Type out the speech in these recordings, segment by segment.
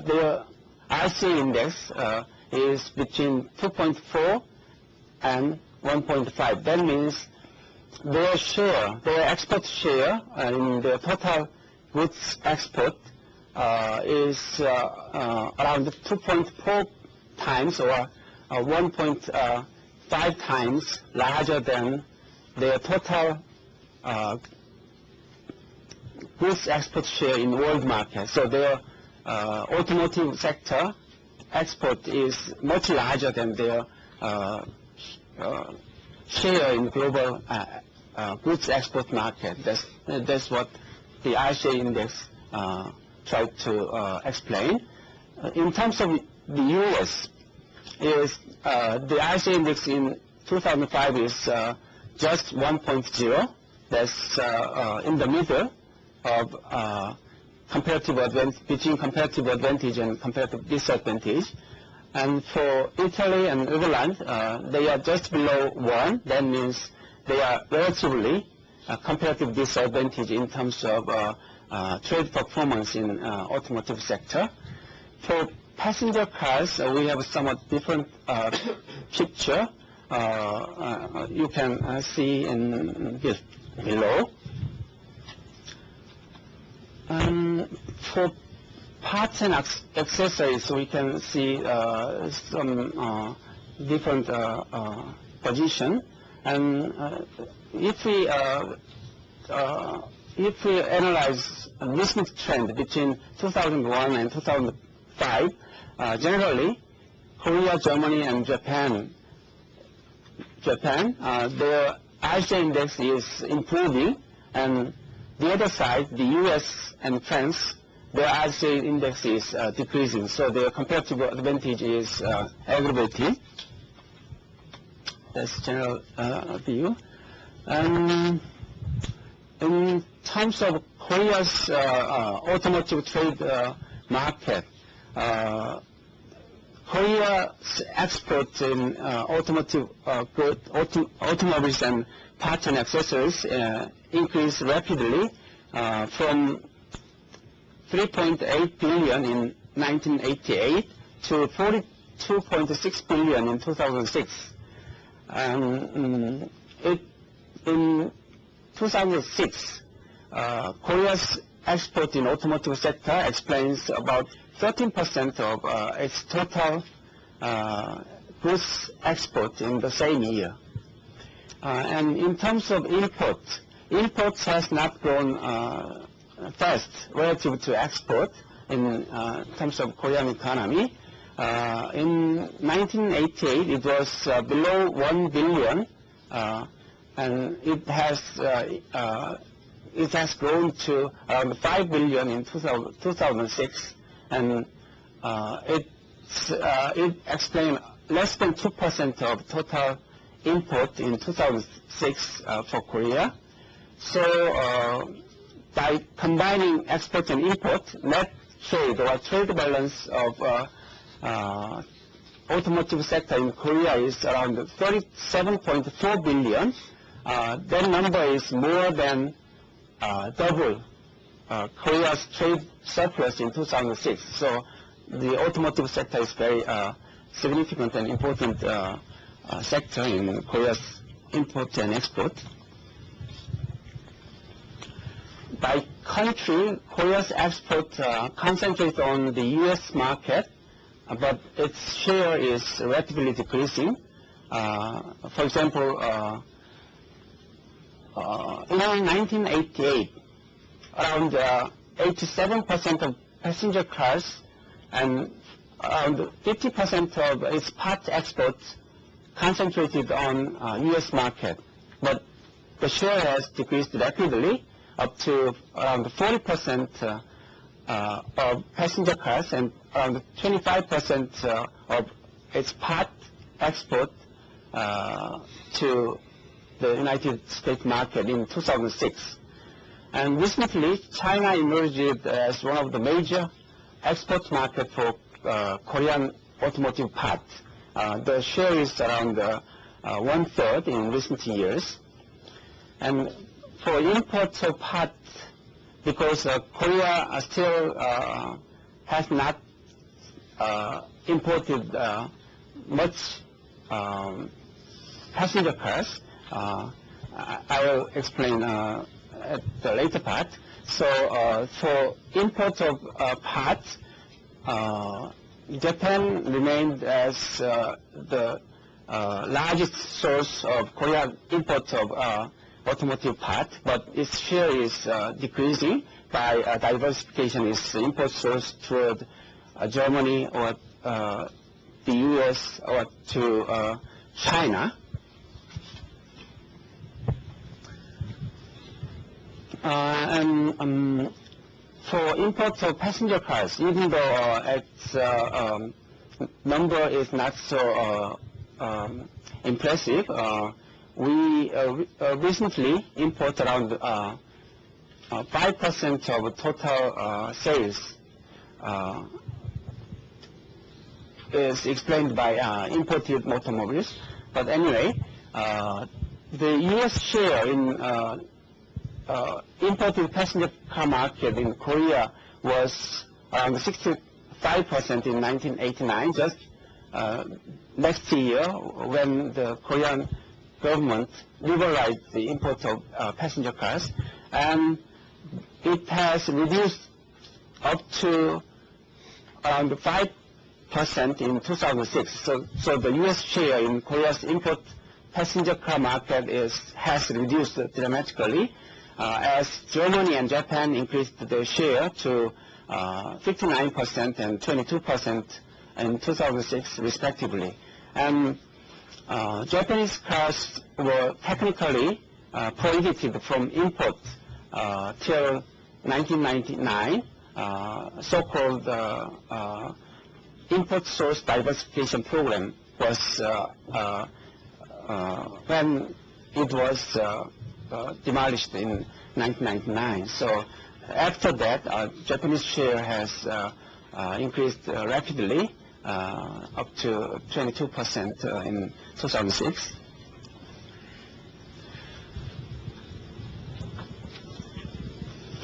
their RCA index is between 2.4 and 1.5. That means their share, their export share in the total goods export is around 2.4 times or 1.5 times larger than their total goods export share in world market. So their automotive sector export is much larger than their share in global goods export market. That's what the RCA index tried to explain. In terms of the U.S., is the RCA index in 2005 is just 1.0. That's in the middle of between comparative advantage and comparative disadvantage. And for Italy and Netherlands, they are just below 1. That means they are relatively comparative disadvantage in terms of trade performance in automotive sector. For passenger cars, we have a somewhat different picture. You can see in this below. For parts and accessories, we can see some different position. And if we analyze a recent trend between 2001 and 2005, generally, Korea, Germany, and Japan, their RCA index is improving, and the other side, the U.S. and France, their RCA index is decreasing. So their comparative advantage is aggravating. That's general view. And in terms of Korea's automotive trade market, Korea's exports in automotive automobiles and parts and accessories increased rapidly from 3.8 billion in 1988 to 42.6 billion in 2006. And in 2006, Korea's export in automotive sector explains about 13% of its total goods export in the same year. And in terms of imports has not grown fast relative to export in terms of Korean economy. In 1988, it was below 1 billion, and it has grown to around 5 billion in 2006, and it explained less than 2% of total import in 2006 for Korea. So by combining export and import, net trade or trade balance of automotive sector in Korea is around 37.4 billion. That number is more than double Korea's trade surplus in 2006. So the automotive sector is very significant and important sector in Korea's import and export. By country, Korea's export concentrates on the U.S. market, but its share is rapidly decreasing. For example, in 1988, around 87% of passenger cars and around 50% of its parts exports concentrated on U.S. market. But the share has decreased rapidly up to around 40% of passenger cars and around 25% of its part export to the United States market in 2006. And recently, China emerged as one of the major export market for Korean automotive parts. The share is around 1/3 in recent years. And for imports of parts, because Korea still has not imported much passenger cars. I will explain at the later part. So for import of parts, Japan remained as the largest source of Korean import of automotive parts, but its share is decreasing by diversification its import source toward Germany or the U.S. or to China. And for import of passenger cars, even though its number is not so impressive, we recently import around 5% of total sales is explained by imported automobiles. But anyway, the U.S. share in imported passenger car market in Korea was around 65% in 1989, just next year when the Korean government liberalized the import of passenger cars, and it has reduced up to around 5% in 2006. So the U.S. share in Korea's import passenger car market has reduced dramatically, as Germany and Japan increased their share to 59% and 22% in 2006 respectively. And Japanese cars were technically prohibited from import till 1999, so-called import source diversification program was when it was demolished in 1999. So after that, Japanese share has increased rapidly, up to 22% in 2006.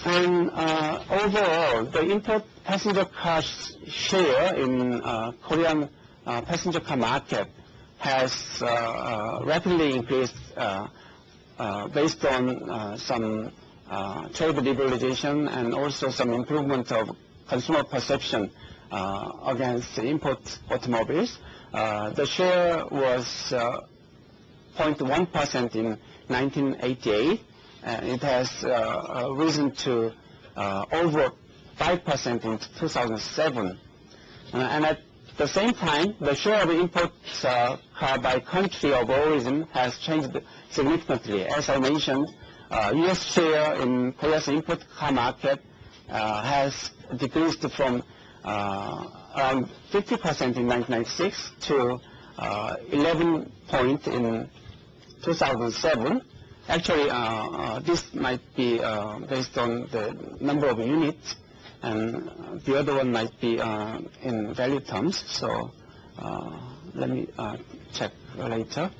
And overall, the import passenger car share in Korean passenger car market has rapidly increased based on some trade liberalization and also some improvement of consumer perception against import automobiles. The share was 0.1% in 1988. It has risen to over 5% in 2007. And at the same time, the share of imports car by country of origin has changed significantly. As I mentioned, U.S. share in Korea's import car market has decreased from around 50% in 1996 to 11 point in 2007. Actually, this might be based on the number of units, and the other one might be in value terms. So let me check later.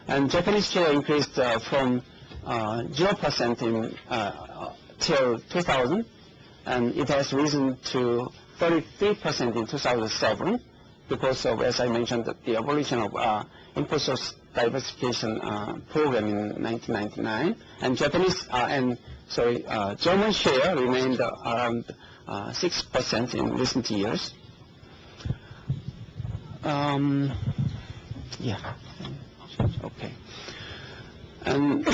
And Japanese share increased from 0% in till 2000, and it has risen to 33% in 2007 because of, as I mentioned, the abolition of import source diversification program in 1999. And German share remained around 6% in recent years. Yeah. Okay. And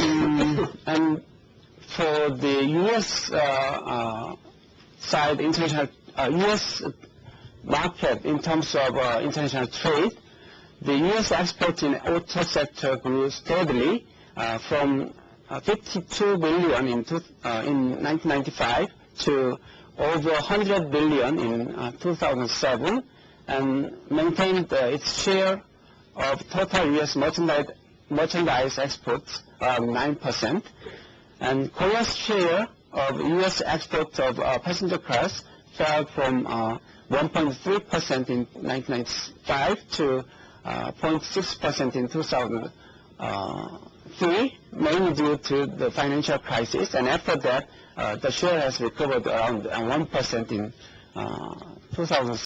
for the U.S. side, international U.S. market in terms of international trade, the U.S. export in auto sector grew steadily from 52 billion in 1995 to over 100 billion in 2007, and maintained its share of total U.S. merchandise exports around 9%. And Korea's share of U.S. exports of passenger cars fell from 1.3% in 1995 to 0.6% in 2003, mainly due to the financial crisis. And after that, the share has recovered around 1% in 2006.